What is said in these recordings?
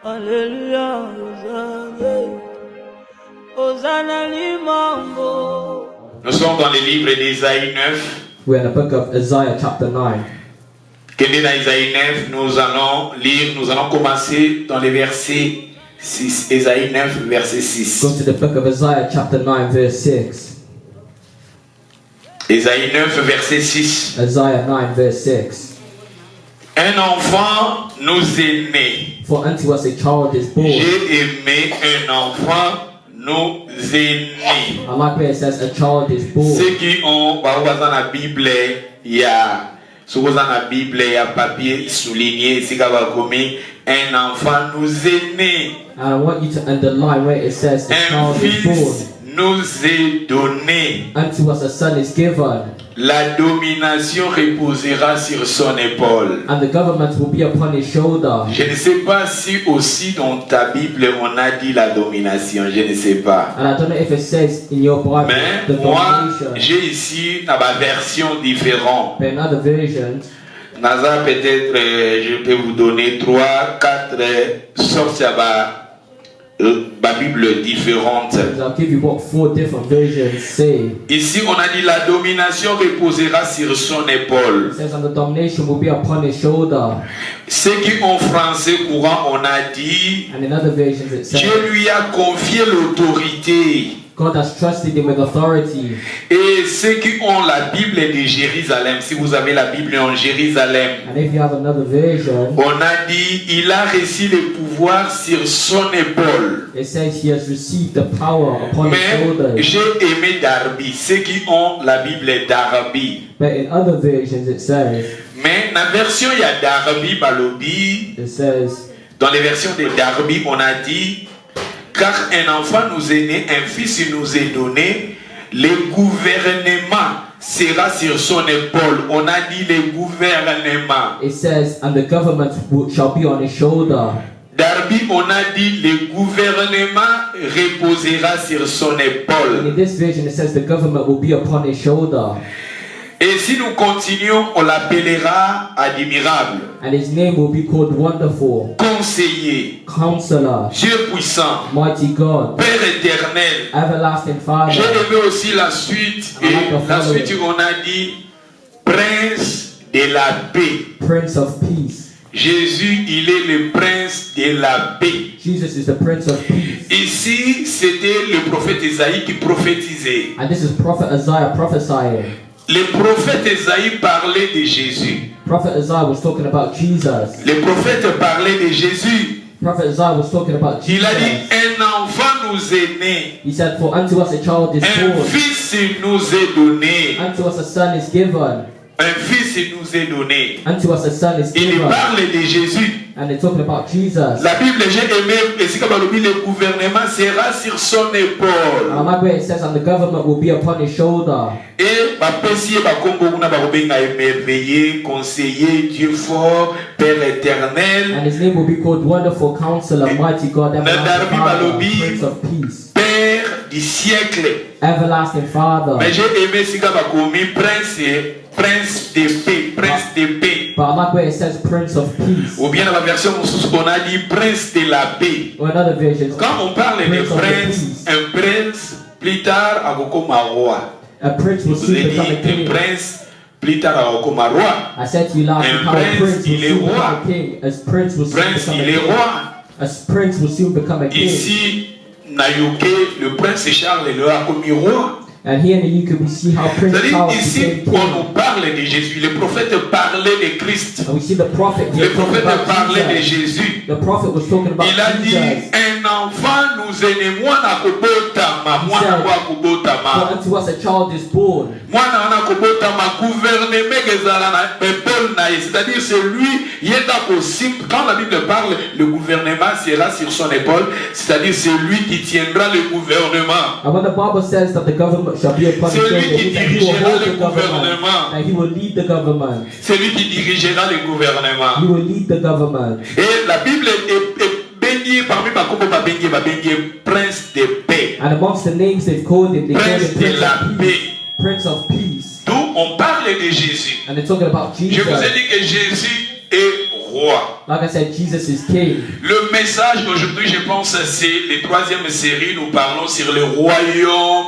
Alléluia, Hosanna Limango. Nous sommes dans le livre d'Ésaïe 9. We're in the book of Isaiah chapter 9. Dans Ésaïe 9, nous allons commencer dans les versets 6. Ésaïe 9, verset 6. Go to the book of Isaiah chapter 9 verse 6. Ésaïe 9, verset 6. Isaiah 9 verse 6. Un enfant nous est né. For unto us a child is born. J'ai aimé un enfant nous est né. I like where it says a child is born. Ceux qui ont dans la Bible, il y a papier souligné ici un enfant nous est né. And I want you to underline where it says the Un child is born. fils nous est donné. Unto us a son is given. La domination reposera sur son épaule. And the government will be upon his shoulder. Je ne sais pas si aussi dans ta Bible on a dit la domination, je ne sais pas. And I don't know if it says in your Bible Mais the moi, domination. j'ai ici ma version différente. But in other versions, Naza, peut-être je peux vous donner 3, 4 sortes de Bible différentes. I'll give you what 4 different versions say. Ici, on a dit la domination reposera sur son épaule. It says, and the domination will be upon his shoulder. Ceux qui ont français courant, on a dit And in other versions it says, Dieu lui a confié l'autorité. God has trusted him with authority. Et ceux qui ont la Bible de Jérusalem, si vous avez la Bible en Jérusalem, And if you have another version, on a dit il a reçu le pouvoir sur son épaule. it says he has received the power upon his Mais shoulders. j'ai aimé Darby, ceux qui ont la Bible Darby. But in other versions it says, Mais dans la version il y a Darby Balobi, it says, dans les versions de Darby, on a dit car un enfant nous est né, un fils nous est donné, le gouvernement sera sur son épaule. On a dit le gouvernement. it says, and the government shall be on his shoulder. Darby, on a dit le gouvernement reposera sur son And épaule. in this version it says the government will be upon his shoulder. Et si nous continuons, on l'appellera admirable, And his name will be called Wonderful, conseiller, Counselor, Dieu puissant, Mighty God, Père éternel. Everlasting J'ai Father. aimé aussi la suite. Et la suite, on a dit prince de la paix. Prince of Peace. Jésus, il est le prince de la paix. Jesus is the Prince of Peace. Ici, c'était le prophète Isaïe qui prophétisait. And this is Prophet Isaiah prophesying. Le prophète Isaïe parlait de Jésus. Prophet Isaiah was talking about Jesus. Le prophète parlait de Jésus. Prophet Isaiah was talking about Jesus. Il a dit, un enfant nous est né. He said, for unto us a child is Un born, fils nous est donné. unto us a son is given, Un fils nous est donné. unto us a son is Il given. parle de Jésus. And they're talking about Jesus. La Bible, j'ai aimé, et si le gouvernement sera sur son And I épaule. like where it says, and the government will be upon his shoulder. Et bapesi bakombo kuna bakobenga émerveillé, conseiller, Dieu fort, Père éternel, And his name will be called Wonderful Counselor, Mighty God, Everlasting Darby Father, Balobi. Prince of Peace, Père du siècle. Everlasting Father. Mais j'ai aimé si bakomi prince de paix, prince de paix. But I like where it says Prince of Peace. Ou bien dans la version on a dit prince de la paix. Or another version, Quand on parle de Prince of the prince, Peace. un prince, plus tard, akokoma roi. A prince will Je vous soon ai become a dit, un king. prince, plus tard, akokoma roi. I said to you last week Un how a prince, prince will il est soon roi. become a king. As prince will soon Prince, become a il est king. roi. As prince will soon become a king. Ici, Nayuke, le prince Charles le a commis roi. And here in the UK we see how Prince C'est-à-dire, Charles ici, became on king. nous parle de Jésus. Le prophète parlait de Christ. And we see the prophet Le here talking prophète about parlait de Jesus. Jésus. The prophet was talking about Il a dit, Jesus. un enfant nous est né. Mwana kobotama, mwana kwa For kobotama. unto us a child is born. Mwana wana kobotama, gouvernement gezala na peuple na ye. C'est-à-dire, c'est lui, yenda kosim. Quand la Bible parle, le gouvernement sera sur son épaule. C'est-à-dire, c'est lui qui tiendra le gouvernement. And when the Bible says that the government shall be upon his C'est shoulder, lui qui it means that he will dirigera hold le the government. gouvernement. That he will lead the government. C'est lui qui dirigera le He gouvernement. will lead the government. Et la Bible est baignée parmi Bakombo Babengé, prince de paix. And amongst the names they've called him, they call Prince him de Prince la of paix. Peace. Prince of Peace. D'où on parle de Jésus. And they're talking about Je Jesus. vous ai dit que Jésus est roi. Like I said, Jesus is king. Le message aujourd'hui, je pense, c'est la troisième série. Nous parlons sur le royaume,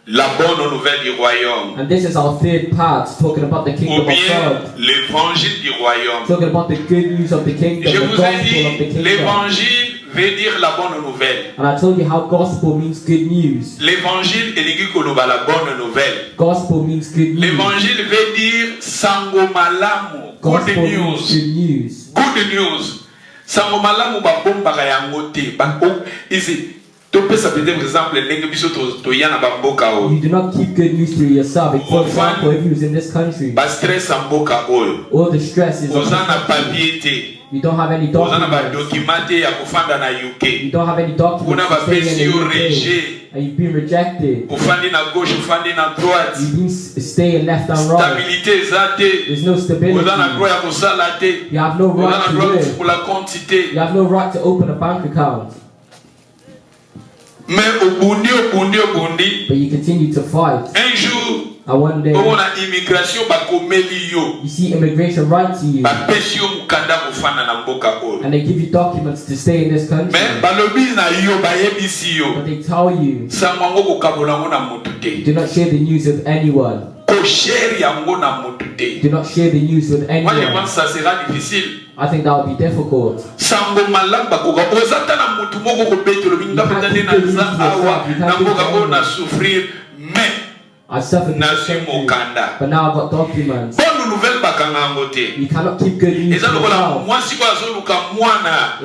la bonne nouvelle du royaume. And this is our third part, talking about the Ou kingdom of bien God. l'évangile du royaume. Talking about the good news of the kingdom, Je the vous ai gospel of the dit, kingdom. l'évangile veut dire la bonne nouvelle. And I told you how gospel means good news. L'évangile est dit qu'on a la bonne nouvelle. Gospel means good news. L'évangile veut dire sango malamu, Gospel good means news. good news. Good news. Sango malamu babombaka yango te. Ici, topesa peut-être exemple ndenge biso toya na bamboka You oyo. do not keep good news to yourself. For example, if you was in this country, Ba stress ya mboka oyo. all the stress is on Oza na the country. papier te. You don't have any Oza na ba documents. document te ya kofanda na UK. You don't have any documents Kuna to stay bapesi in yo the UK. rejet. And you've been rejected. Ofandi na gauche, ofandi na droite. You've been staying left and right. Stabilité eza te. There's no stability. Oza na droit ya kosala te. You have no Oza right na to droit live. pour la quantité. You have no right to open a bank account. Mais obundi. But you continue to fight. Un jour, And one day, on a immigration bakomeli yo. you see immigration right to you. Bapesi yo mukanda kofanda na mboka oyo. And they give you documents to stay in this country. Mais balobi na yo bayebisi yo. But they tell you, Sango yango kokabola yango na motu te. do not share the news with anyone. Koshare yango na motu te. Do not share the news with Moi je anyone. pense que ça sera difficile. I think that would be difficult. Sango malamu bakoka ozata na motu moko kobetelo minga petane na za awa na mboka oyo na souffrir mais I suffered in this nazwi country, mokanda. but now I've got documents. Bonne nouvelle bakanga yango te. You cannot keep good news Eza to lokola yourself. mwasi ko azoluka mwana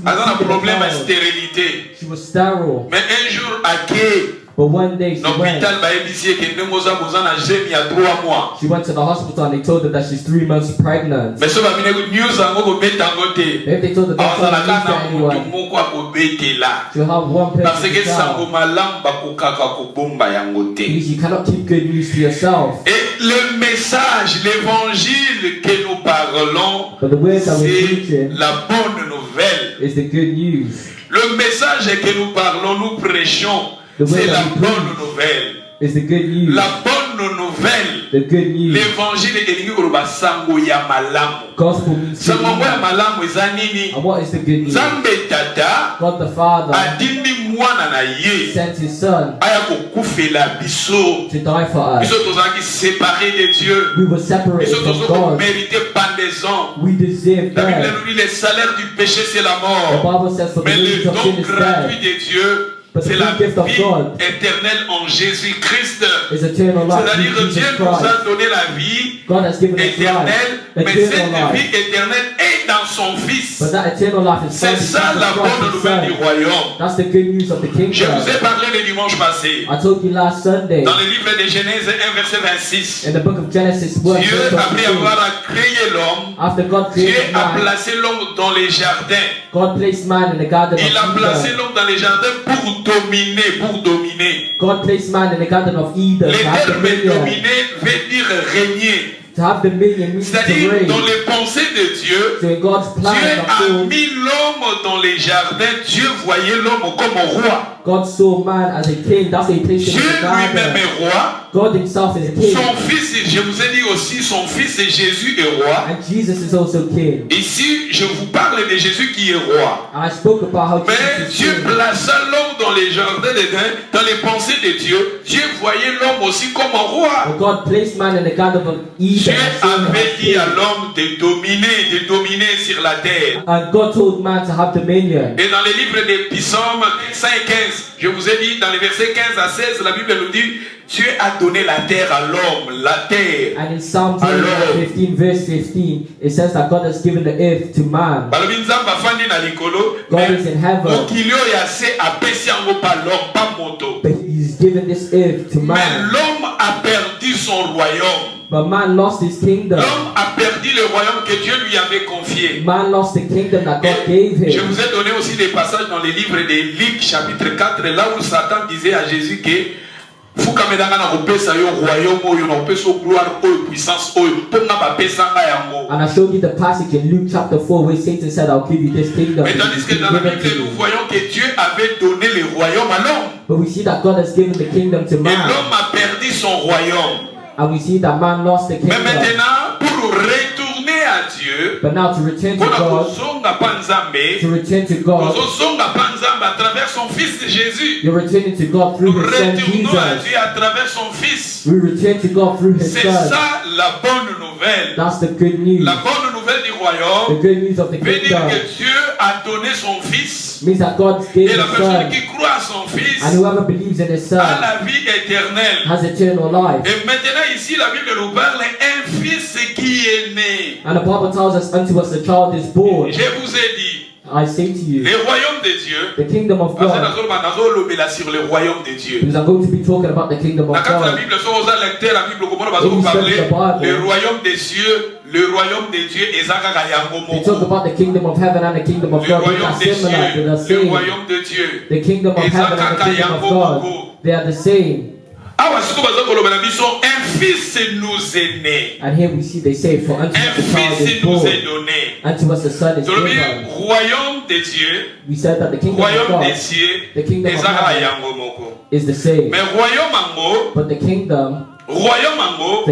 aza na problème ya stérilité. She was sterile, Mais un jour ake but one day na hôpital bayebisi eke ndenge oza na gene ya 3 mois. she went to the hospital and they told her that she's 3 months pregnant. Mais so bamine news yango kobeta yango te. If they told her that's not Azalaka news to na motu anyone, moko akobetela. she'll have one Parce person que to sango tell. malamu bakokaka kobomba yango te. Because you cannot keep good news to yourself. Et le message, l'évangile que nous parlons, But the words that we're c'est preaching la bonne nouvelle. is the good news. Le message que nous parlons, nous prêchons, c'est la bonne nouvelle. Is the good news. La bonne nouvelle. The good news. L'évangile elingi koloba sango ya malamu. Gospel means good Sango ya news. malamu eza nini? And what is the good news? Nzambe tata God the Father adimi mwana na ye sent his Son aya kokufela biso. to die for us. Biso tozalaki séparés de Dieu. We were separated Biso from tozo God. mérité pendaison. We deserve La Bible death. nous dit le salaire du péché c'est la The mort. Bible says for the Mais le wages of don sin is gratuit death. de Dieu, But the c'est la free gift of vie God éternelle en Jésus-Christ. is eternal life C'est-à-dire in que Dieu Jesus nous Christ. a donné la vie God has given us éternelle, life, mais cette eternal vie life. éternelle est dans son Fils. But that eternal life is C'est found in ça Jesus la bonne Christ, His nouvelle du Son. royaume. That's the good news of the Je vous kingdom. ai parlé le dimanche passé. I told you last Sunday Dans le livre de Genèse 1, verset 26. in the book of Genesis 1, Dieu, verse après 22, avoir créé l'homme, after God Dieu created a man, placé l'homme dans les jardins. God placed man in the garden Il a of placé Eden. l'homme dans les jardins pour dominer. God placed man in the garden of Eden Le to have terme dominion. dominer veut dire régner. To have dominion means to C'est-à-dire, reign. dans les pensées de Dieu, So in God's plan Dieu of a soul, mis l'homme dans les jardins. Dieu voyait l'homme comme roi. God saw man as a king. That's why he placed him Dieu in the lui-même garden. est roi. God himself is a king. Son fils, je vous ai dit aussi, son fils Jésus est roi. And Jesus is also king. Ici, je vous parle de Jésus qui est roi. And I spoke about how Mais Jesus is Dieu king. plaça l'homme dans les jardins d'Éden, dans les pensées de Dieu. Dieu voyait l'homme aussi comme un roi. But God placed man in the garden of Dieu Eden. and saw him avait as dit king. à l'homme de dominer sur la terre. And God told man to have dominion. Et dans les livres des psaumes 5 et 15, je vous ai dit, dans les versets 15 à 16, la Bible nous dit, Dieu a donné la terre à l'homme, la terre. And in Psalm Alors. 15 verse 15, it says that God has given the earth to man. Balobi nzambe afandi na likolo, God mais is in heaven. mokili oyo ase apesi yango pa l'homme, pas moto. But he's given this earth to Mais man. l'homme a perdu son royaume. But man lost his kingdom. L'homme a perdu le royaume que Dieu lui avait confié. Man lost the kingdom that God gave Je him. vous ai donné aussi des passages dans les livres de Luc chapitre 4, là où Satan disait à Jésus que fukamedanga na kopesa yo royaume oyo na kopesa yo gloire oyo puissance oyo mponga bapesa nga yango. And I showed you the passage in Luke chapter 4 where Satan said, I'll give you this kingdom. Mais tandis que dans la Bible, nous voyons que Dieu avait donné le royaume à l'homme. But we see that God has given the kingdom to Et man. l'homme a perdu son royaume. And we see that man lost the Mais kingdom. maintenant, pour retourner à Dieu, Dieu, But now to return to mpona God, kozonga pa Nzambe, to return to God, tozozonga pa Nzambe à travers son Fils Jésus. you're returning to God Nous through His Son retournons à Jesus. Dieu à travers son Fils. We return to God through His C'est Son. ça la bonne nouvelle. That's the good news. La bonne nouvelle du The royaume good news of the veut dire kingdom que Dieu a donné son Fils means that God gave et la His personne Son, qui croit à son Fils and whoever believes in His a Son la vie éternelle. has eternal life. Et maintenant ici la Bible nous parle un Fils qui est né. And the Bible tells us, unto us a child is born. Je vous ai dit, I say to you, le royaume de Dieu, the kingdom of parce que God, nazolobela sur le royaume de Dieu. because I'm going to be talking about the kingdom Na of kati la God. Bible, so oza lecteur la Bible, comment on va parler le royaume des cieux, le royaume de Dieu, ezaka yango They talk moko. about the kingdom of heaven and the kingdom of Le God. They royaume are des similar, they are the cieux, le same. royaume de Dieu. The kingdom of heaven and the kingdom of God, they are the same. Awa siko baza kolobela biso, un fils nous est né. And here we see they say, for unto us Un a child is fils nous born, est donné. unto us a son is Tolobi given. royaume de Dieu, We said that the kingdom of royaume des God cieux, the kingdom of ezaka heaven yango moko. is the same. Mais royaume ango, But the kingdom, royaume ango,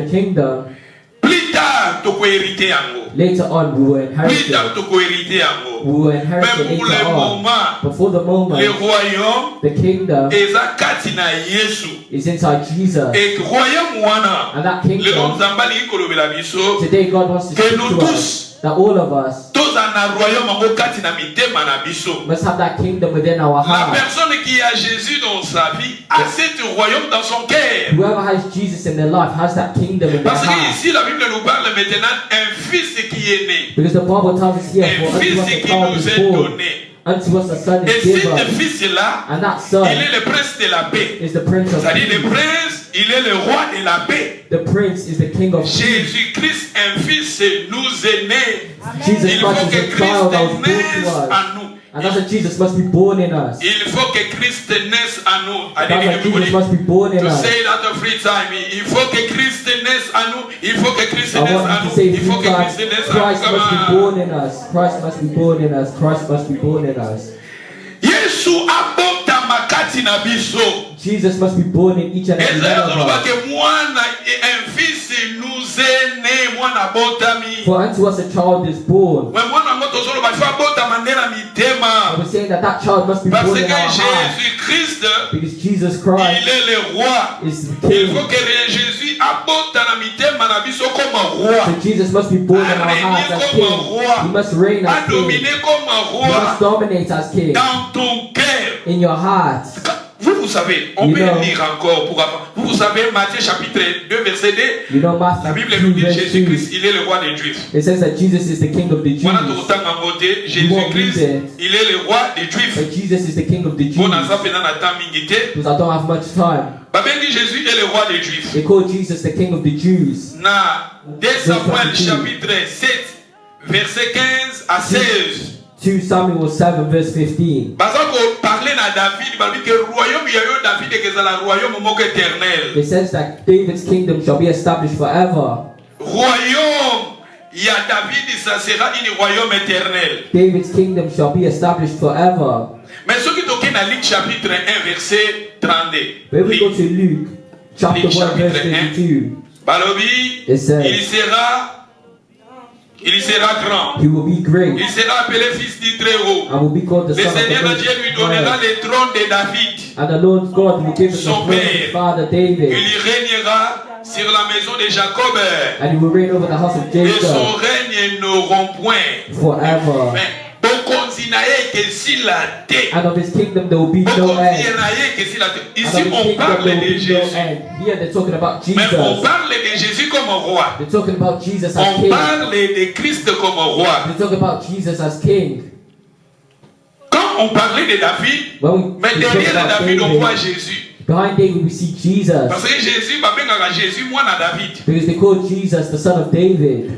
plus tard toko hérité yango. later on we will inherit Plus tard it. toko hérité yango. We will inherit Mais it pour later le on. moment, But for the le moment, royaume the kingdom eza kati na Yesu. is inside Jesus. Et royaume wana, And that le kingdom, Nzambe alingi kolobela biso, today God wants to que speak nous to tous, us, that all of us toza na royaume ango kati na mitema na biso. must have that kingdom within our La heart. personne qui a Jésus dans sa vie a ce royaume dans son cœur. Whoever has Jesus in their life has that kingdom in their Parce que heart. ici la Bible nous parle maintenant un fils qui est né. Because the Bible tells us here, Un for unto fils us a qui child nous is est born, donné. unto us a son Et is cet given, fils-là, and that son il est le prince de la paix. is the Prince of C'est-à-dire le Peace. prince, il est le roi de la paix. The Prince is the King of Peace. Jésus-Christ, un fils, nous est né. Jesus Il faut Christ que is a Christ child that was born naisse to us. en nous. And that's why Jesus must be born in us. Il faut que Christ naisse en nous. That's why Jesus must be born in To us. say that of free time, il faut que Christ naisse en nous. Il faut que Christ I naisse want en you nous. to say Il faut three que times, Christ naisse en nous. Christ must be Come on. born in us. Christ must be born in us. Christ must be born in us. Yesu abota makati na biso. Jesus must be born in each and every one Ezala of koloba us. ke mwana un fils nous est né, mwana botami. For unto us a child is born. Mais mwana ngo tozoloba il faut abotama nde na And mitema. we're saying that that child must be Parce born que in our heart. Jésus-Christ, Because Jesus il Christ est le roi. is the Il King. faut que Jésus abota na mitema na biso comme roi. So Jesus must be born in our hearts as King. He must reign as King. Dominer comme He must roi dominate as King. dans ton cœur. In your heart. Vous savez, on You peut know. lire encore pour avoir. Vous savez, Matthieu chapitre 2, verset 2. You know La Matthew Bible 2 nous dit verse 2. Jésus-Christ, il est le roi des Juifs. It says that Jesus is the King of the Voilà Jews. tout le temps en côté. won't read Jésus-Christ, it. il est le roi des Juifs. But Jesus is the King of the Jews. Bon, on a ça pendant la temps mingité. Because I don't have much time. Babel dit Jésus est le roi des Juifs. They call Jesus the King of the Jews. Na 2 Samuel chapitre 7, verset 15 à 16. 2 Samuel 7 verse 15. Parce qu'on parlait à David, il dit que le royaume, il y a eu David et que c'est le royaume moko éternel. It says that David's kingdom shall be established forever. Royaume, il y a David, ça sera un royaume éternel. David's kingdom shall be established forever. Mais ce qui toquent dans Luc chapitre 1, verset 32. When we go to Luke chapter 1 verse 32, Balobi, it says, il sera grand. he will be great Il sera appelé fils du Très-Haut. and will be called the Le Son of the Seigneur Most Dieu lui donnera High. le trône de David. And the Lord God will give him the Son throne of his père. father Il David, y régnera sur la maison de Jacob. and he will reign over the house of Et son Jacob règne n'auront point. forever. Mais bokonzi na ye que s'il a té. And of his kingdom there will be no Bokonzi end. na ye que s'il a té. And Ici of his on kingdom parle there will de be no Jésus. end. Here they're talking about Mais on Jesus. parle de Jésus comme roi. They're talking about Jesus as On king. parle de Christ comme roi. They're talking about Jesus as king. Quand on parlait de David, When we mais talk derrière about David on voit David, Jésus. behind David we see Jesus. Parce que Jésus, babengaka Jésus, moi na David. Because they call Jesus the son of David.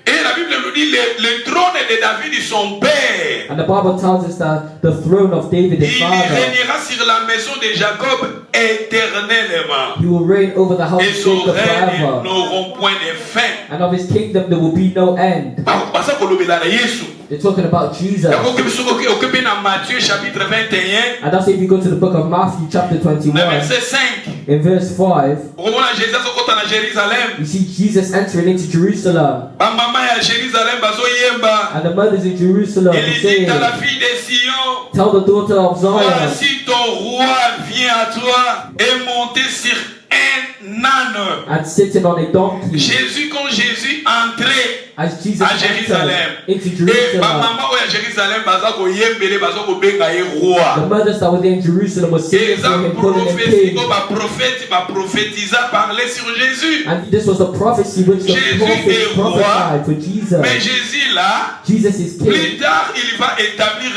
Et la Bible nous dit le trône de David, son père. And the Bible tells us that the throne of David, his Il father, régnera sur la maison de Jacob éternellement. He will reign over the house Et of son Jacob règne forever. n'auront point de fin. And of his kingdom there will be no end. Basa kolobela na Yesu. They're talking about Jesus. Yango okebi na Matthieu chapitre 21. And that's if you go to the book of Matthew chapter 21. Na verset 5. In verse 5, Okomona Jésus azokota na Jérusalem. you see Jesus entering into Jerusalem. Bamama ya Jérusalem bazoyemba. And the mothers in Jerusalem Il dit saying, à la fille de Sion, tell the daughter of Zion, voici ton roi vient à toi et monté sur un âne. and sitting on a donkey. Jésus, quand Jésus entrait As Jesus à Jérusalem, entered into et ma Jerusalem, maman à Jérusalem, baza koyembele, baza kobenga ye the roi. mothers that were there in Jerusalem were singing Et ça for him, calling him prophétie, king. prophétisa, parlait sur Jésus. And this was a prophecy which the Jésus prophet est roi. prophesied for Jesus. Mais Jésus là, Jesus is plus king. tard, il va établir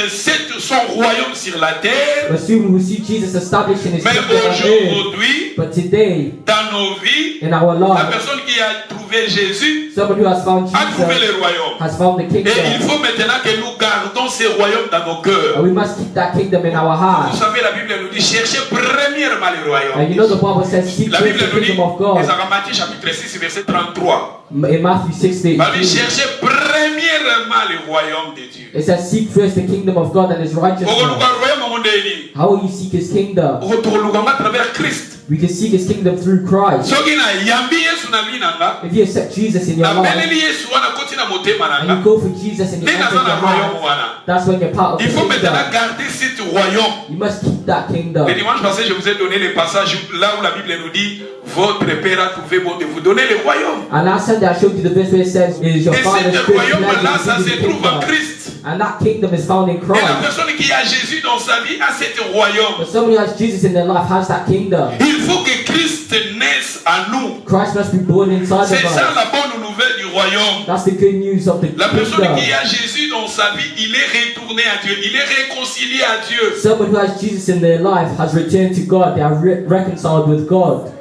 son royaume sur la terre. But soon we see Jesus establishing his Mais kingdom on earth. aujourd'hui, But today, dans nos vies, in our la lives, personne qui a trouvé Jésus someone who has found a trouvé Jesus le royaume. has found the Et il kingdom. faut maintenant que nous gardons ce royaume dans nos cœurs. And we must keep that kingdom in our Vous hearts. savez, la Bible nous dit cherchez premièrement le royaume. And you know the Bible says, seek La first Bible the nous dit, kingdom of dans God. Matthieu chapitre 6, verset 33, In Matthew 6, il dit cherchez premièrement le royaume de Dieu. it says, seek first the kingdom of God and his righteousness. Okoluka royaume mondeli. How will you seek his kingdom? Okoluka à travers Christ. We can seek his kingdom through Christ. Soki na yambi Yesu na vie nanga, If you accept Jesus in your na life, beleli Yesu wana koti na motema and you nanga, go for Jesus and you nde enter naza na your royaume heart, wana. that's when you're part of the Il faut maintenant kingdom. garder ce royaume. You must keep that kingdom. Le dimanche passé, je vous ai donné les passages là où la Bible nous dit votre Père a trouvé bon de vous donner le royaume. And last Sunday I showed you the verse where it says, it is your Et Father's ce good royaume-là, ça pleasure se to give you trouve the en kingdom. Christ. And that kingdom is found in Et la Christ. personne qui a Jésus dans sa vie a ce royaume. But somebody who has Jesus in their life has that kingdom. Il faut que Christ naisse à nous. Christ must be born inside C'est of ça us. la bonne nouvelle du royaume. That's the good news of the La personne kingdom. qui a Jésus dans sa vie, il est retourné à Dieu. Il est réconcilié à Dieu. Someone who has Jesus in their life has returned to God. They are reconciled with God.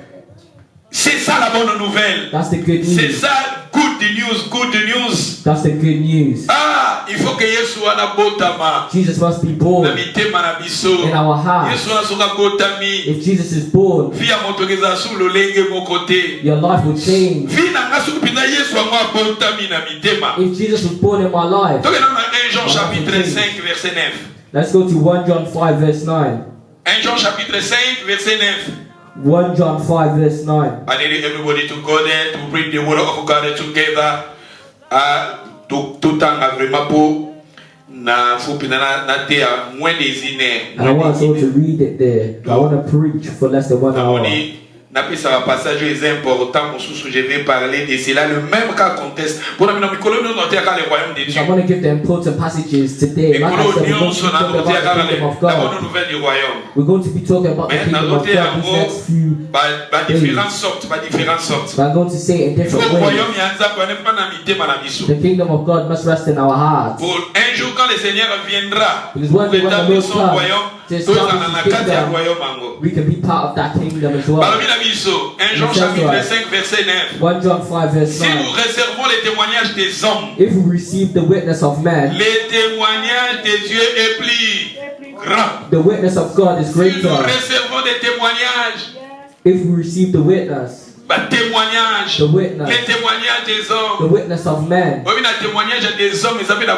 C'est ça la bonne nouvelle. That's the good C'est news. ça, good news, good news. That's the good news. Ah, il faut que Yesu wana botama. Jesus must be born Na mitema na biso. in our hearts. Yesu wana soka botami. If Jesus is born, Via motokeza su lolenge mokote. your life will change. Vi na nga soki pinda Yesu wana botami na mitema. If Jesus was born in my life, Toke na 1 Jean chapitre 5 verset 9. let's go to 1 John 5 verse 9. 1 Jean chapitre 5 verset 9. 1 John 5 verse 9. I need everybody to go there to bring the word of God together. Tout temps vraiment pour na fupi na te a moins des And I want us all to read it there. I want to preach for less than 1 hour. Na pesa un passage important pour ce je vais parler de cela le même cas contexte pour la mikolo nous noter quand le royaume de Dieu. I want to give the important passages today. Et Like pour I said, we're nous going to be on a talking noté about the kingdom of la God. bonne nouvelle du royaume. We're going to be talking about the Mais kingdom na of noter God en these gros next few. par différentes sortes, par différentes sortes. But I'm going to say it in Le different ways. royaume ya nzambe n'est pas na mitema na biso. The kingdom of God must rest in our hearts. Pour un jour quand le Seigneur viendra Because one pour day when the établir Lord son comes royaume, to tous en establish a his quatre ya kingdom, royaume ango. we can be part of that kingdom as well. Parmi la biso, 1 Jean It says chapitre right. 5 verset 9. 1 John 5 verse Si nous 9. réservons les témoignages des hommes, If we receive the witness of men, les témoignages de Dieu est plus grand. the witness of God is Si nous greater. réservons des témoignages, If we receive the witness, témoignages, the witness, les témoignages des the hommes. witness of men, Oui, les témoignages des hommes, ils appellent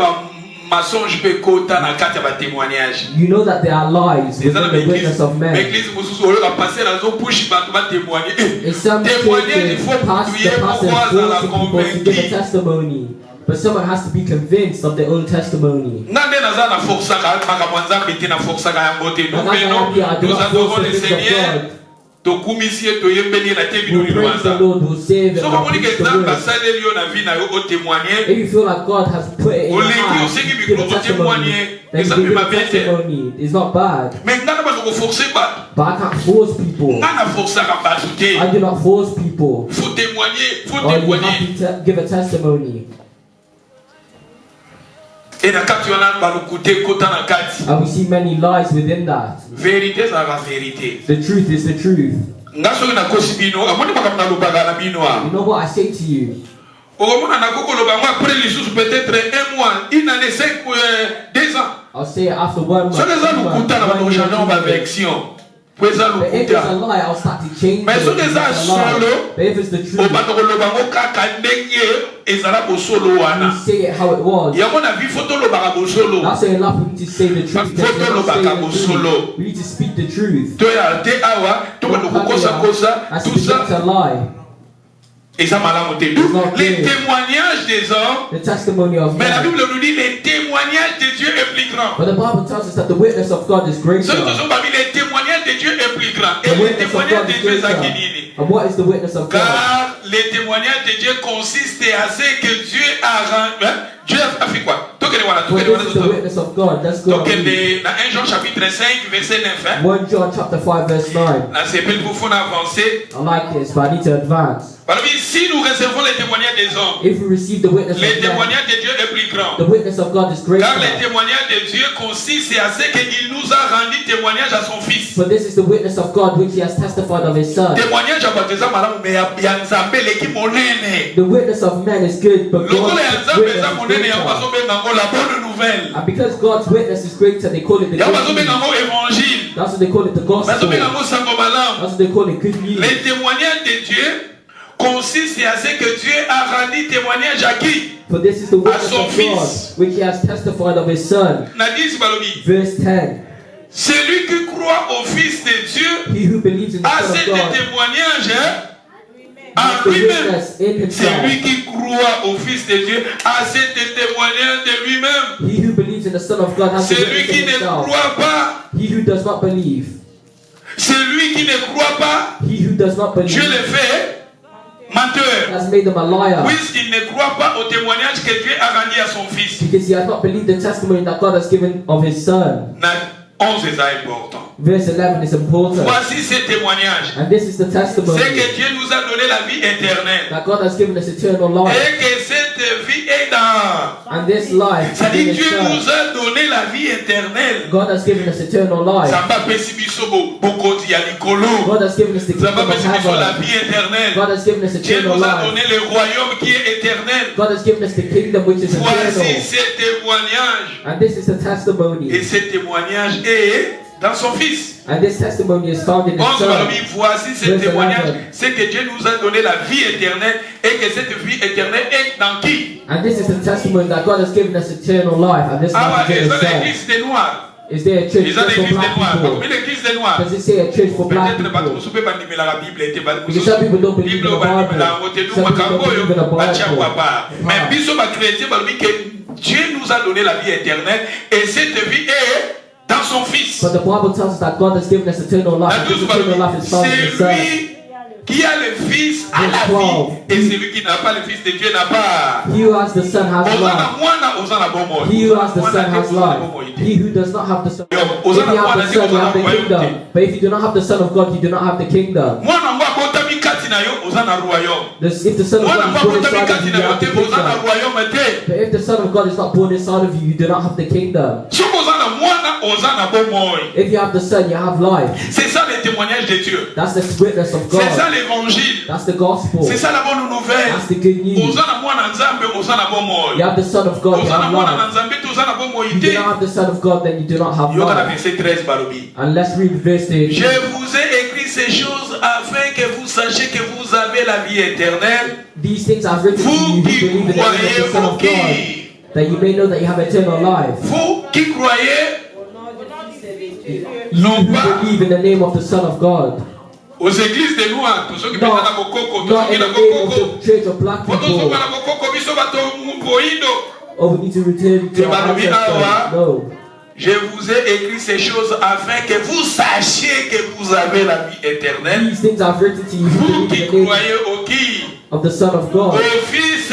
mensonge pe kota na kati ya témoignage. you know that there are lies within the witness of men. L'église mosusu oyo ka passer na zo push bato ba témoigner. In some Témoigner, il churches, faut the pastor prier pour voir la forcing people to give a convaincre. testimony. But someone has to be convinced of their own testimony. Nande naza na force ka makambo nzambe te na force ka yango te. Nous venons, nous adorons le Seigneur. Tokumisie toyembeli na te bino We'll praise the liwanza. Lord, we'll save So and comme we'll ni preach que the nzambe word. asaleli yo na vie na yo o témoigner. If you feel like God has put it in your Olingi heart oseki to give a bikolo testimony, témoigner. then Eza you give pe a mabe te. testimony. It's not bad. Mais ngana ba ko forcer bato. But I can't force people. Ngana forcer ka bato te. I do not force people. Faut témoigner, faut Or you témoigner. have to give a testimony. Et na kati wana balukute kota na kati. And we see many lies within that. Vérité za la vérité. The truth is the truth. Ngaso na kosi bino, amoni makambo na lubaga na bino a. You know what I say to you? Okomona na koko lobango après lisusu peut-être un mois, une année, 2 ans. I'll say it after 1 month. So les gens nous 2 months, kuta na 1 year, bajana 2 ba years. vection. But if it's a lie, I'll start to change Mais it. si c'est un solo, But if it's the au truth, bandolobango kaka ndenge ezala bosolo you wana. say it how it was. Ya mon avis photo lobaka bosolo. That's why enough we need to say the truth. Photo Because we're not lobaka saying the bosolo. truth. We need to speak the truth. To ya te awa, to ba kosa kosa, That's tout to ça. lie. Et ça malamu te. Les témoignages des hommes. The testimony of Mais la God. Bible nous dit les témoignages de Dieu est plus grand. But the Bible tells us that the witness of God is greater. Ceux qui sont parmi les témoignages de Dieu est plus grand. Et The les witness of témoignages God de is Dieu greater. c'est And what is the witness of God? car les témoignages de Dieu consistent à ce que Dieu a rendu. Dieu a fait quoi? Well, this is the witness of God. Let's go. Donc, dans 1 Jean chapitre 5, verset 9. 1 John chapter 5 verse 9. Là, c'est plus profond avancer. I like this, but I need to advance. Parce que si nous recevons les témoignages des hommes, If we receive the witness les of God, témoignages de Dieu est plus grand. the witness of God is greater. Car les témoignages de Dieu consistent à ce qu'il nous a rendu témoignage à son Fils. For this is the witness of God which he has testified of his Son. Témoignage à baptême malamu mais ya nzambe leki monene. The witness of man is good, but Lokola ya God's nzambe witness eza is monene ya greater. bazo benga ngo la bonne nouvelle. And because God's witness is greater, they call it the Ya good bazo benga news. ngo évangile. That's what they call it, the Bazo gospel. benga ngo sango malamu. That's what they call it, good news. Les témoignages de Dieu consistent à ce que Dieu a rendu témoignage à qui? For this is the witness son of fils. God, which he has testified of his Son. Nadis Balobi. Verse 10. Celui qui croit au Fils de Dieu He who believes in the a Son of cet God témoignage en has the lui-même. witness in himself. Celui qui croit au Fils de Dieu a cet témoignage de lui-même. He who believes in the Son of God has the Celui witness qui in ne himself. croit pas, He who does not believe, celui qui ne croit pas, he who does not Dieu believe, le fait menteur. has made him a liar, Puisqu'il ne croit pas au témoignage que Dieu a rendu à son Fils. because he has not believed the testimony that God has given of his Son. 11 est important. Verse 11 is important. Voici ces témoignages. And this is the testimony C'est que Dieu nous a donné la vie éternelle. that God has given us eternal life. Et que cette vie est dans. And this life is Ça dit in Dieu his Son. nous a donné la vie éternelle. God has given us eternal life. Ça va pesi biso bokoti ya likolo. God has given us the Ça va kingdom of pesi biso la heaven. vie éternelle. God has given us Dieu eternal nous a life. donné le royaume qui est éternel. God has given us the kingdom which is Voici eternal. ces témoignages. And this is the testimony. Et ce témoignage est dans son Fils. And this testimony is found in his On Son. voici ce Verse témoignage. 11. C'est que Dieu nous a donné la vie éternelle. Et que cette vie éternelle est dans qui? And this is the testimony that God has given us eternal life. And this Ah life ouais, is in ils ont his Son. l'église des Noirs. Is there a church Ils ont just for l'église black des Noirs. people? Combien l'église des Noirs? Does it say a church for black Peut-être pas people? tous ceux qui la Bible était pas Because some people don't believe in the Bible. Some people don't believe in the Bible. mais biso ba chrétien ba que Dieu nous a donné la vie éternelle et cette vie est dans son Fils. But the Bible tells us that God has given us eternal life. La And this douce eternal life is found in c'est his Son. lui qui a le Fils à la vie et celui qui n'a pas le Fils de Dieu n'a pas. He who has the Son has life. He who has the Son has life. He who does not have the Son. If you have the Son, you have the kingdom. But if you do not have the Son of God, you do not have the kingdom. If the Son of God is born inside of you, you have the kingdom. But if the Son of God is not born inside of you, you do not have the kingdom. If you have the Son, you have life. C'est ça le témoignage de Dieu. That's the witness of C'est ça God. l'évangile. That's the gospel. C'est ça la bonne nouvelle. That's the good news. You have the Son of God, you have life. If you don't have the Son of God, then you do not have life. And let's read verse 13. Je vous ai écrit ces choses afin que vous sachiez que vous avez la vie éternelle. These things I've written to you who Vous qui believe in the name of the croyez Son au of God, qui? that you may know that you have eternal life. Vous qui croyez You non who pas believe in the name of the Son of God. aux églises de Noirs, tous ceux qui Not, pensent à Bokoko, tous not ceux qui in the na name of Bokoko. the church of black Pour tous ceux qui people. na Bokoko, biso bato mboindo. Oh, we need to return to our Awa. ancestors. No. Je vous ai écrit ces choses afin que vous sachiez que vous avez la vie éternelle. These things I've written to you who Vous believe qui in the name croyez au qui? of the Son of God. Au Fils.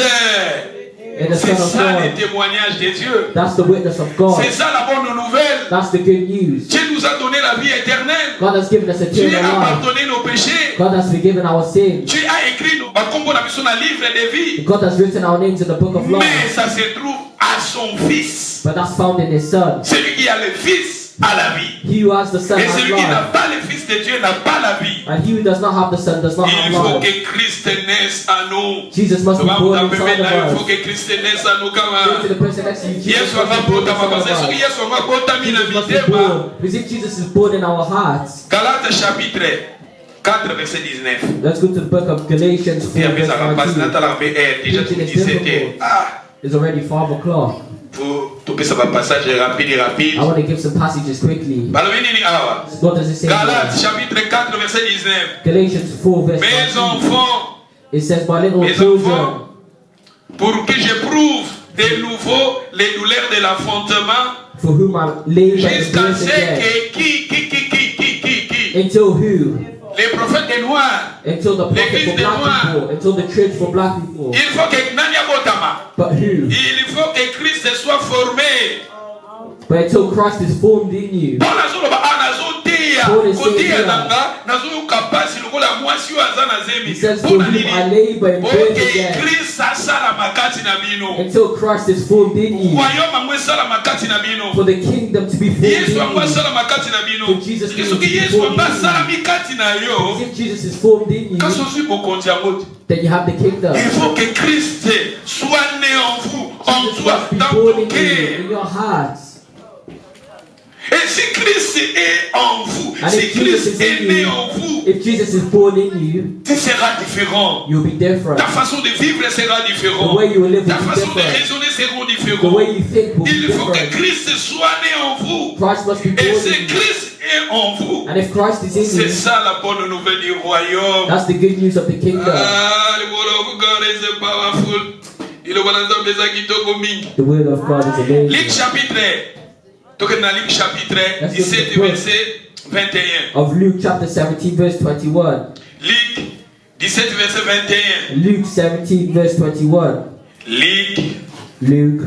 In the C'est Son of ça le God. témoignage de Dieu. That's the witness of God. C'est ça la bonne nouvelle. That's the good news. Dieu nous a donné la vie éternelle. God has given us Dieu eternal a life. pardonné nos péchés. God has forgiven our sins. Dieu a écrit nos bakombo na biso na livre de vie. God has written our names in the book of Mais life. ça se trouve à son Fils. But that's found in his Son. Celui qui a le Fils a la vie. He who has the Son Et has celui qui n'a life. pas le Fils de Dieu n'a pas la vie. And he who does not have the Son does not Il have faut life. que Christ naisse à nous. Jesus must be born inside Il of faut us. que Christ naisse à nous. Say to the person next to you, Jesus Yesu must be born angabotama inside parce of que us. Yesu angabotami na Jesus must be mitema. born. Because if Jesus is born in our hearts, Galates chapitre 4 verset 19. let's go to the book of Galatians 4 Et après ça va passer verse 19. dans la déjà tout 17. Ah, It's already 5 o'clock. pour tout ça va passage rapide. I want to give some passages quickly. Balobini ni awa. What does it say? Galates chapitre 4 verset 19. Galatians 4 verse Mes 19. enfants, It says, my little mes children, enfants, pour que j'éprouve de nouveau les douleurs de l'affrontement, for whom I labor and jusqu'à birth ce again. que qui Until who? les prophètes des Noirs. Until the prophet L'église for des black Noirs. people. Until the church for black people. Il faut que Nanya Botama. But who? Il faut que Christ soit formé. But until Christ is formed in you. Paul azoloba anazoteya Paul is saying koteya here. nanga nazoyoka pasi lokola mwasi oyo aza na He zemi says, for mpona whom nini I labor and birth oke again. Christ asala makati na bino Until Christ is formed in you. royaume yango esala makati na bino For the kingdom to be formed in yesu yango you. asala makati na bino For Jesus to soki be yesu formed yango in asala you. mikati na yo If Jesus is formed in you, kasi ozwi bokonzi yango te then you have the kingdom. il faut que Christ soit né en vous en Jesus toi must be dans born ton in you, cœur. in your hearts. Et si Christ est en vous, And si if Jesus Christ is est in né you, en vous, if Jesus is born in you, tu seras différent. you'll be different. Ta façon de vivre sera The différente. way you will live will Ta be façon de different. raisonner sera The différente. way you think will be Il faut que different. Christ soit né en vous. Christ must be Et born si in you. Christ est en vous, And if Christ is in c'est you, ça la bonne nouvelle du royaume. that's the good news of the kingdom. Ah, the word of God is powerful. Il The word of God is Luc amazing. chapitre, Luc chapitre 17 verset 21. Of Luke chapter 17 verse 21. Luc 17 verset 21. Luke 17 verse 21. Luc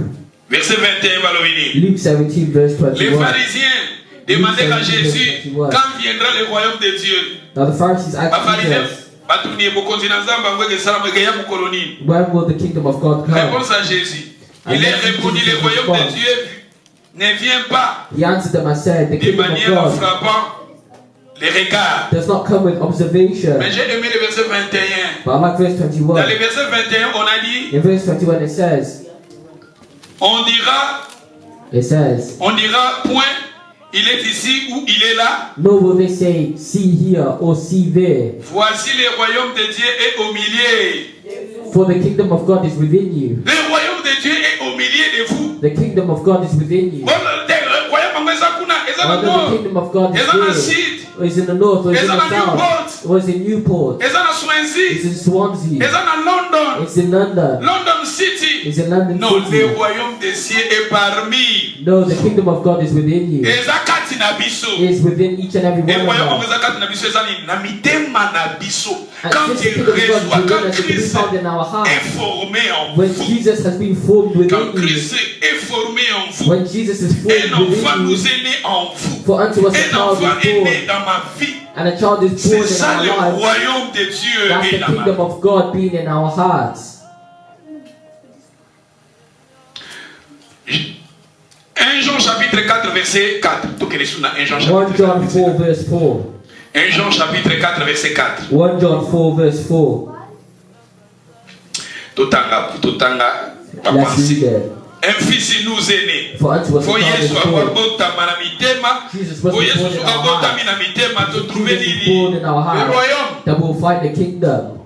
verset 21 va le venir. Luke 17 verse Les 21. pharisiens demandaient à Jésus quand viendra le royaume de Dieu. Now the Pharisees asked Jesus, when will the kingdom of God come? Réponse à Jésus. Il est répondu, le royaume de Dieu ne vient pas He answered them and said, the de kingdom of manière en God frappant les regards. does not come with observation. Mais j'ai aimé le verset 21. But I like verse Dans 21. le verset 21, on a dit, In verse 21 it says, on dira point, il est ici ou il est là. nor will they say, see here or see there. Voici le royaume de Dieu est au milieu. For the kingdom of God is within you. Le royaume de Dieu est au milieu de vous. The kingdom of God is within you. Bon, le royaume de Dieu est Whether the kingdom of God is here, or is in the north, or is in the south, or is in Newport, est dans Swansea, it's in Swansea, est dans London, it's in London, London City. it's in London Non, le City. royaume des cieux est parmi. No, the kingdom of God is within you. Ezakati na biso. It is within each and every Le one royaume of us. ezakati na biso ezali na mitema na biso. And Quand since the il kingdom of God reçoit, is within quand us, it can be Christ found in our est hearts. formé en When vous, Jesus has been formed quand within you, Christ est formé en vous, when Jesus is un formed enfant within nous you, est né en vous. for unto us a Un child enfant is est born, né dans ma vie. and a child is C'est born ça in le our lives. royaume de Dieu That's est the dans ma kingdom vie. of God being in our hearts. 1 Jean chapitre 4 verset 4. 1 Jean 1 chapitre John 4 4 verse 4. 1 Jean chapitre 4 verset 4. 1 John 4 verse 4. Totanga Let's read it. un fils nous est né. For unto us a Fo child is Yesu born. abotama na mitema. Jesus was Fo Yesu born in our abotami hearts. na mitema to trouver Jesus is nini? born in our Le hearts. royaume. That will find the kingdom.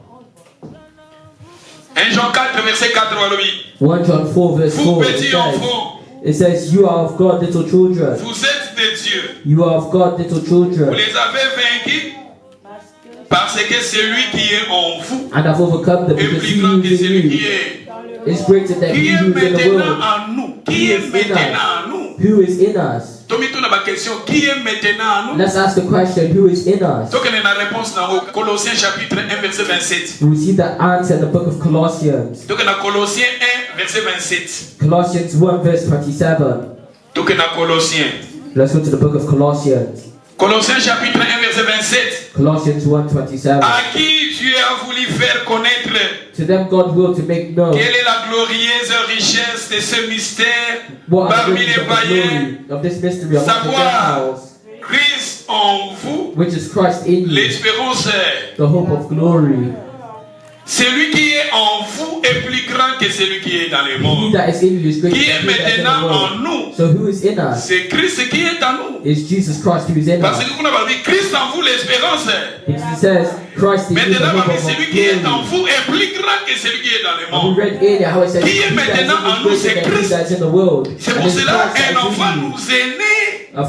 1 Jean 4 verset 4 walobi. 1 John 4 verse Vous 4. petits enfants, It says, you are of God, little children. vous êtes des dieux. You are of God, little Vous children. les avez vaincus parce que celui qui est en vous And I've overcome them est because plus he grand who que is in celui qui you est. is greater than Qui he est who is in the maintenant world. en nous? Qui est maintenant en nous? Who is in us? Tomito na ba question, qui est maintenant en nous? Let's ask the question, who is in us? Donc on a la réponse dans Colossiens chapitre 1 verset 27. We see the answer in the book of Colossians. Donc on a Colossiens 1 verset 27. Colossians 1 verse 27. Donc on a Colossiens. Let's go to the book of Colossians. Colossiens chapitre 1 verset 27. Colossians 1:27. À qui Dieu a voulu faire connaître To them God will to make known quelle est la glorieuse richesse de ce mystère what are the parmi riches les of the païens, glory of this mystery among the savoir Gentiles, Christ en vous, which is Christ in you, l'espérance. the hope of glory. Celui qui est en vous est plus grand que celui qui est dans le He monde. that is in you is greater Qui than est he that is in maintenant the en world. nous? So who is in us? C'est Christ qui est en nous. Is Jesus Christ who is in Parce us. que vous n'avez dit Christ en vous l'espérance. He says Christ in you the Maintenant, hope of celui qui est en glory. vous est plus grand que celui qui est dans le And we monde. read earlier how it says Qui he est that is in maintenant en you nous, is c'est greater than he Christ. that is in the world. C'est And pour it's cela Christ that un is enfant in you. nous est né,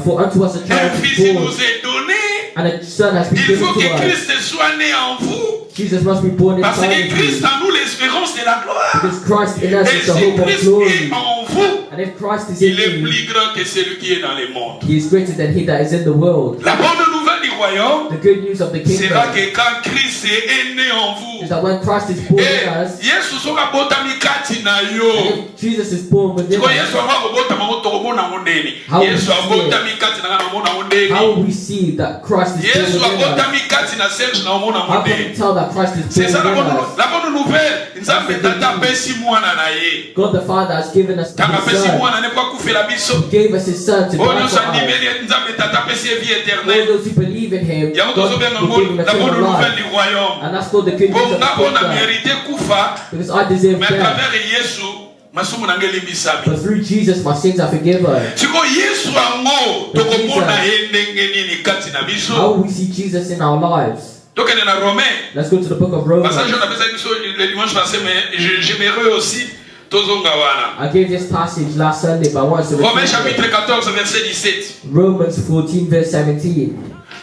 For unto us a un child is fils born, nous est donné. and a son has been Il given faut to que us. Christ soit né en vous. Jesus must be born Parce inside que of Christ you. en nous l'espérance de la gloire. Because Christ in us Et is the si hope of Christ glory. est en vous, And if Christ is il est in you, plus grand que celui qui est dans le monde. he is greater than he that is in the world. La bonne nouvelle du royaume The good news of the sera kingdom que quand Christ est né en vous, is that when Christ is born in us, Yesu soka botami kati na yo. and if Jesus is born within Ko us, Yesu akobotama otokomona mondeni. How Yesu we see abotami kati na mona how mondeni. will we see that Christ is Yesu born within us? abotami kati na Serge na mona How can we mondeni. tell that Christ is C'est ça born within us? la bonne nouvelle. Nzambe tata pesi mwana na ye. God the Father has given us Kaka his pesi Son. mwana ne kwa kufela biso. He gave us his Son to Oyo die for us. sandimeli Nzambe tata pesi vie All éternelle. those who believe in him, Yango God tozobenga will give him la bonne eternal nouvelle life. du royaume. And that's called the good news of the Bonga bona kingdom. mérité kufa. Because I deserve Mais à death. travers Yesu masumu nange limbisami. But through Jesus, my sins are forgiven. Siko Yesu ango tokomona ye ndenge nini kati na How biso. will we see Jesus in our lives? Tokende na Romain. Let's go to the book of Romans. Passage on appelle ça biso le dimanche passé, mais j'aimerais aussi tozonga wana. I gave this passage last Sunday, but I want to Romains repeat it. chapitre 14 verset 17. Romans 14 verse 17.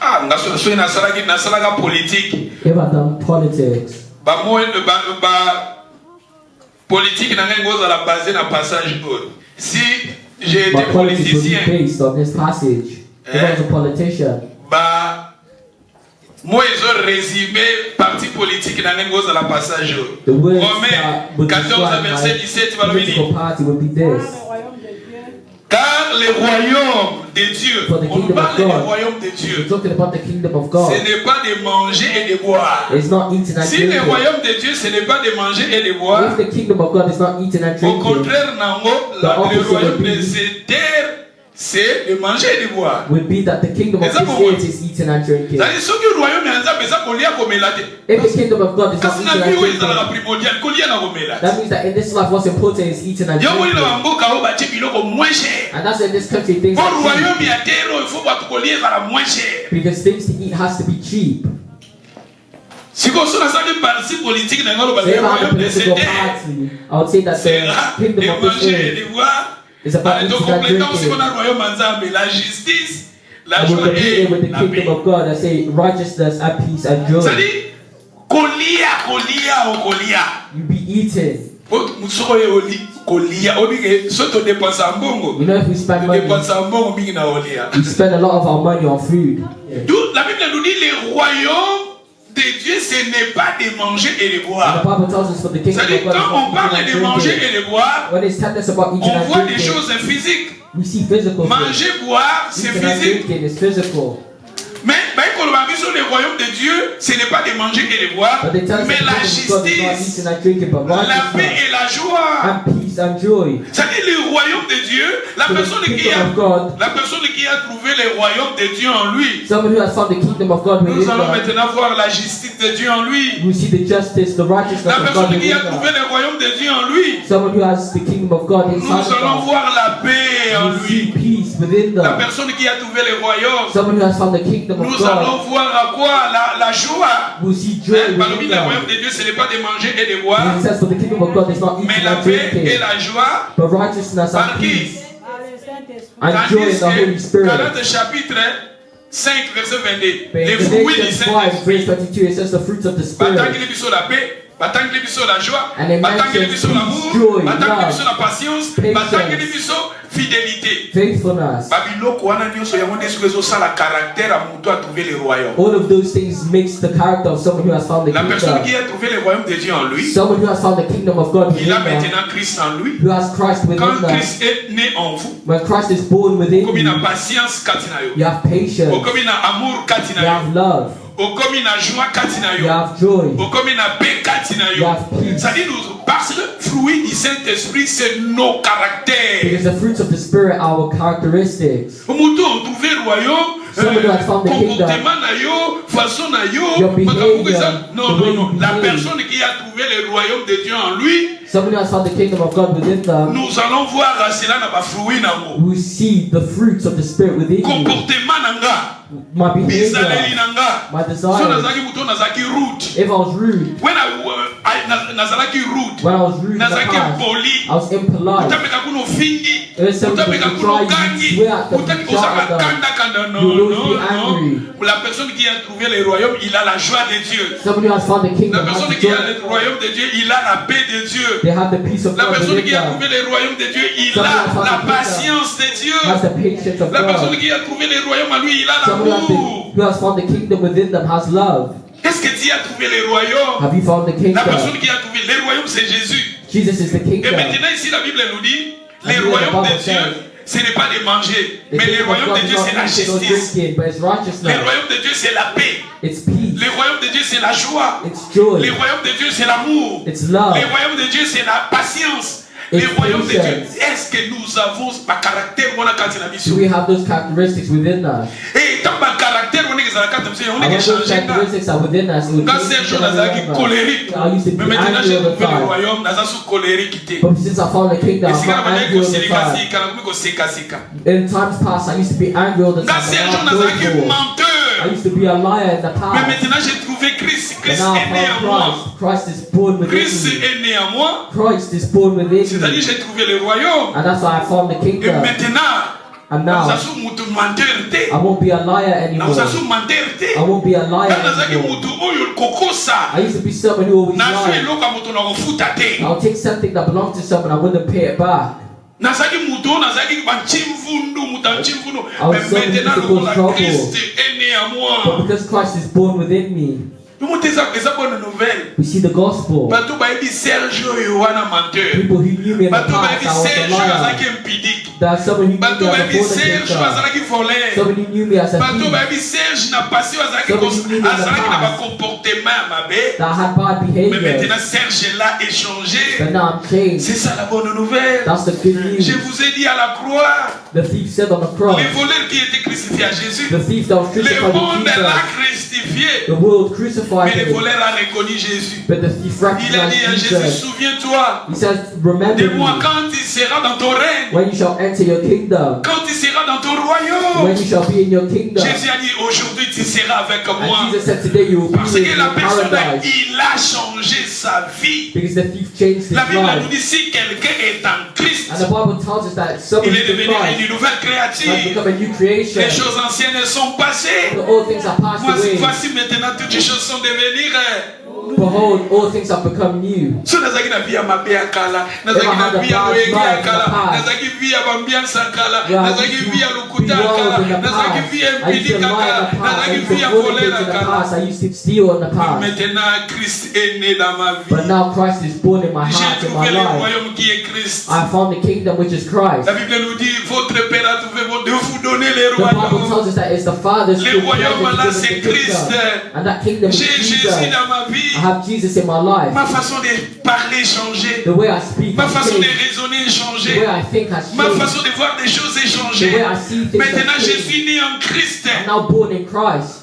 Ah, ngaso nasalaka politique. If I've done politics, Ba politique na ngai ngozala basé na passage oyo. Si j'ai été my politics will be politicien, based on this passage. If I was a politician, moi ils ont résumé parti politique na ngai ngozala passage oyo. the words Romains that would 14 describe verset my 17 political party would be this. Car le royaume de Dieu, For the on kingdom of parle du God. royaume de We're Dieu. talking about the kingdom of Ce God. n'est pas de manger et de boire. It's not eating and Si le drinking. royaume de Dieu, ce n'est pas de manger et de boire, If the kingdom of God is not eating and au drinking, contraire, nango, The le opposite royaume would be- de cette terre, c'est de manger et de boire. would be that the kingdom of Is that this what- earth is eating and drinking. C'est-à-dire, ce que le royaume ya Nzambe eza kolia komela te. If the kingdom of God is not Kasi eating na and vie oyo drinking, ezalaka primordial, kolia na komela te. that means that in this life what's important is eating and Yo moni na drinking. bamboka oyo batie biloko moins cher. And that's why in this country things Po are cheap. royaume ya terre oyo, il faut bato kolia ezala moins cher. Because things to eat has to be cheap. Sikoyo so nasalaki parti politique na ngai oloba So if le I have a royaume de cette political terre, party, I would say that c'est the là de kingdom of this manger et earth de boire. is about Allez, donc eating and complétons aussi drinking. qu'on a le royaume ya Nzambe, la justice, la And we'll joie complete et it with the la kingdom paix. of God. I say righteousness and peace and joy. C'est-à-dire, kolia. You be eating. Soko ye oli, kolia. Obike, so to dépensa mbongo. You know, if we spend money, Dépensa mbongo mingi na olia. we spend a lot of our money on food. D'où la Bible nous dit le royaume de Dieu, ce n'est pas de manger et de And the boire. Bible tells us for the kingdom C'est-à-dire, of God is quand on not parle eating de and manger drinking. et de boire, When it's telling us about eating on and voit des drinking, choses physiques. we see physical things. Manger, boire, c'est Eating and physique. drinking is physical. Mais quand on va vivre sur le royaume de Dieu, ce n'est pas de manger et de boire, But they tell us mais that la the kingdom of God is not justice, eating and drinking, but la paix righteousness et la joie. and peace and joy. C'est-à-dire le royaume de Dieu, la So the personne kingdom of God, qui a trouvé le royaume de Dieu en lui. someone who has found the kingdom of God Nous within allons them, maintenant voir la justice de Dieu en lui. we see the justice, the righteousness La of God personne qui within a trouvé them. le royaume de Dieu en lui. Someone who has the kingdom of God Nous inside allons of them. voir la paix en We see lui. peace within La them. personne qui a trouvé le royaume. Someone who has found the kingdom of Nous God allons voir à quoi la joie. will see joy Parmi within le them. royaume de Dieu, ce n'est pas de manger et de boire, And it says for the kingdom of God is not mais eating la and paix et drinking, la joie. but righteousness Par and qui? peace and joy in Tandis the Holy que Spirit. Galates chapitre 5 verset 22, But les in fruits du Galatians 5 verse Saint-Esprit. 22 it says the fruits of the Spirit. Batangeli biso la paix, batangeli biso la joie, And it batangeli mentions biso peace, l'amour, joy, batangeli love, biso la patience, patience, batangeli biso fidélité. faithfulness. Babiloko wana nyonso yango nde soki ezosala caractère à moto a trouvé le royaume. All of those things makes the character of someone who has found the La personne qui kingdom. a trouvé le royaume de Dieu en lui, Someone who has found the kingdom of God il a within them, maintenant Christ en lui. who has Christ within Quand them. Christ est né en vous, When Christ is born within comme il a you, patience kati na yo, you have patience, comme il a amour kati you na yo, have love, You have joy. You have peace. Parce que fruit du Saint-Esprit, c'est nos caractères. Because the fruits of the Spirit are our characteristics. Somebody who has found the kingdom. Your behavior, non. La personne qui a trouvé le royaume de Dieu en lui. Somebody who has found the kingdom of God within them. Nous allons voir cela dans ma fruit nango. We see the fruits of the Spirit within you. Comportement nanga. My behavior, my desire. If I was rude, when I was rude, I was impolite. If somebody would try you, swear at them, shout at them, you will always be angry. La personne qui a trouvé le royaume, il a la joie de Dieu. Somebody who has found the kingdom, la personne qui a le royaume de Dieu, il a la paix de Dieu. They have the peace of la God personne within qui a them. trouvé le royaume de Dieu, il a la patience de Dieu. Has the patience of la personne God. qui a trouvé le royaume à lui, il a l'amour. Who has found the kingdom within them has love. Est-ce que tu as trouvé le royaume? Have you found the kingdom? La personne qui a trouvé le royaume, c'est Jésus. Jesus is the kingdom. Et maintenant ici la Bible nous dit, le royaume de Dieu, ce n'est pas de manger, mais le royaume de Dieu c'est la justice. Le royaume de Dieu c'est la paix. Le royaume de Dieu c'est la joie. Le royaume de Dieu c'est l'amour. Le royaume de Dieu c'est la patience. Le royaume de Dieu, est-ce que nous avons un caractère? Do we have those characteristics within us? Et tant que caractère, on est those characteristics are within us. Quand Serge est colérique, mais maintenant j'ai trouvé le royaume, je colérique. But since I found the kingdom, I'm not angry all the time. In times past, I used to be angry all the time. I used to be a liar in the past. Mais maintenant j'ai trouvé Christ. Christ est né en moi. Christ is born within Christ est né en moi. Christ is born within me. C'est-à-dire j'ai trouvé le royaume. And that's why I found the kingdom. Et maintenant, and now, I won't be a liar anymore. I won't be a liar anymore. I used to be someone who always lied. I'll take something that belongs to someone, I wouldn't pay it back. I was someone who cause trouble. But because Christ is born within me, we see the gospel. People who knew me in the past, I was a liar. That someone who knew me as a fornicator. Someone who knew me as a thief. Someone who knew me in the past, that I had bad behavior. But now I'm changed. That's the good news. Je vous ai dit à la croix. The thief said on the cross. Les voleurs qui étaient crucifiés à Jésus. The thief that was crucified le monde Jesus. l'a crucifié. The world crucified mais him. le voleur a reconnu Jésus. But the thief il a dit à Jesus. Jésus, souviens-toi. He says, remember de moi me. quand tu seras dans ton règne. When you shall enter your kingdom. Quand tu seras dans ton royaume. When you shall be in your kingdom. Jésus a dit, aujourd'hui tu seras avec moi. And Jesus said, today you will be parce in que la personne, paradise. il a changé sa vie. Because the thief changed his la Bible life. nous dit, si quelqu'un est en Christ, and the Bible tells us that someone il est in devenu Christ une nouvelle créature. has become a new creation. Les choses anciennes sont passées. All things are passed away. Voici maintenant toutes les choses sont devenues. Behold, all things have become new. So nazaki na via mabea kala, nazaki na via loengia kala, nazaki via bambiansa kala, nazaki via lukuta kala, nazaki via mpidika kala, nazaki via volera kala. I used to steal in the past. Maintenant Christ est né dans ma vie. But now Christ is born in my heart, in my life. I found the kingdom which is Christ. La Bible nous dit votre Père a trouvé de vous donner le royaume. The Bible tells us that it's the Father's le royaume là c'est Christ. And that kingdom is Jesus. Jésus dans ma vie. I have Jesus in my life. Ma façon de parler changé. The way I speak ma has façon changed. de raisonner changé. The way I think has changed. Ma façon de voir des choses est changée. The way I see things maintenant has je changed. suis né en Christ. I'm now born in Christ.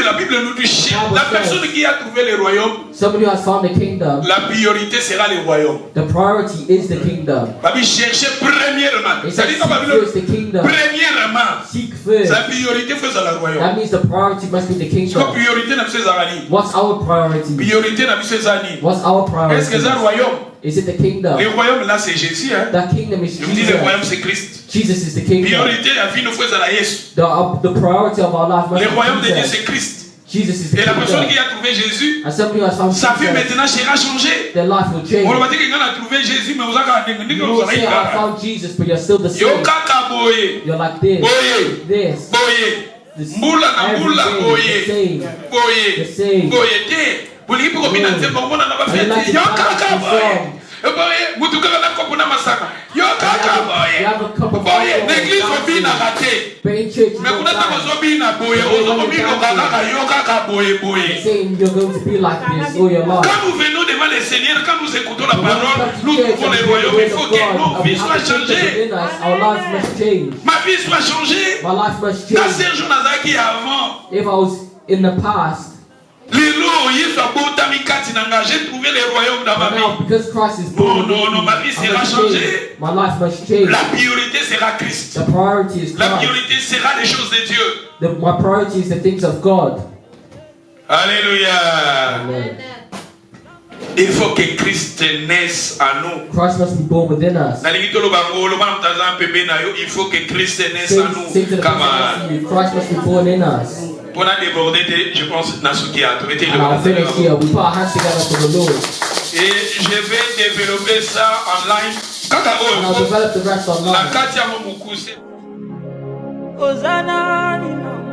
La Bible nous dit la personne qui a trouvé le royaume, somebody who has found the kingdom, la priorité sera le royaume. The priority is the kingdom. La Bible cherche premièrement. Ça dit the kingdom. Premièrement. Seek first. La priorité fait le royaume. That means the priority must be the kingdom. Priorité n'a pas What's our priority? Priorité n'a pas What's our priority? Est-ce que c'est le royaume? Is it the kingdom? Le royaume là c'est Jésus hein. That kingdom is Je vous dis Jesus. le royaume c'est Christ. Jesus is the kingdom. Priorité la vie nous fait à Jésus. The priority of our life must le be royaume de Dieu Jesus. c'est Christ. Jesus is the et la kingdom. personne qui a trouvé Jésus, sa vie maintenant sera changée. Their life will change. On va dire que quand on a trouvé Jésus, mais vous avez you will say I found Jesus, but you're still the same. You're like this. This. This. Mbula na mbula the same. The same. Boye te. Buli ipo kombina nzembo mbona na bafeti. L'église est bien ratée. Mais quand nous venons devant le Seigneur, quand nous écoutons la parole, nous trouvons le royaume. Il faut que nos vies soient changées. Ma vie soit changée. Dans ces jours qui avant. If I was in the past, j'ai trouvé le royaume dans ma vie. Because Christ is born, non, ma vie sera changée. My life must change. La priorité sera Christ. The priority is Christ. La priorité sera les choses de Dieu. My priority is the things of God. Alléluia. Amen. Il faut que Christ naisse en nous. Christ must be born within us. Il faut que Christ naisse en nous. Christ must be born in us. Pour déborder, je pense, Nasuki a trouvé le et je vais développer ça online. And I'll develop the rest online. Hosanna.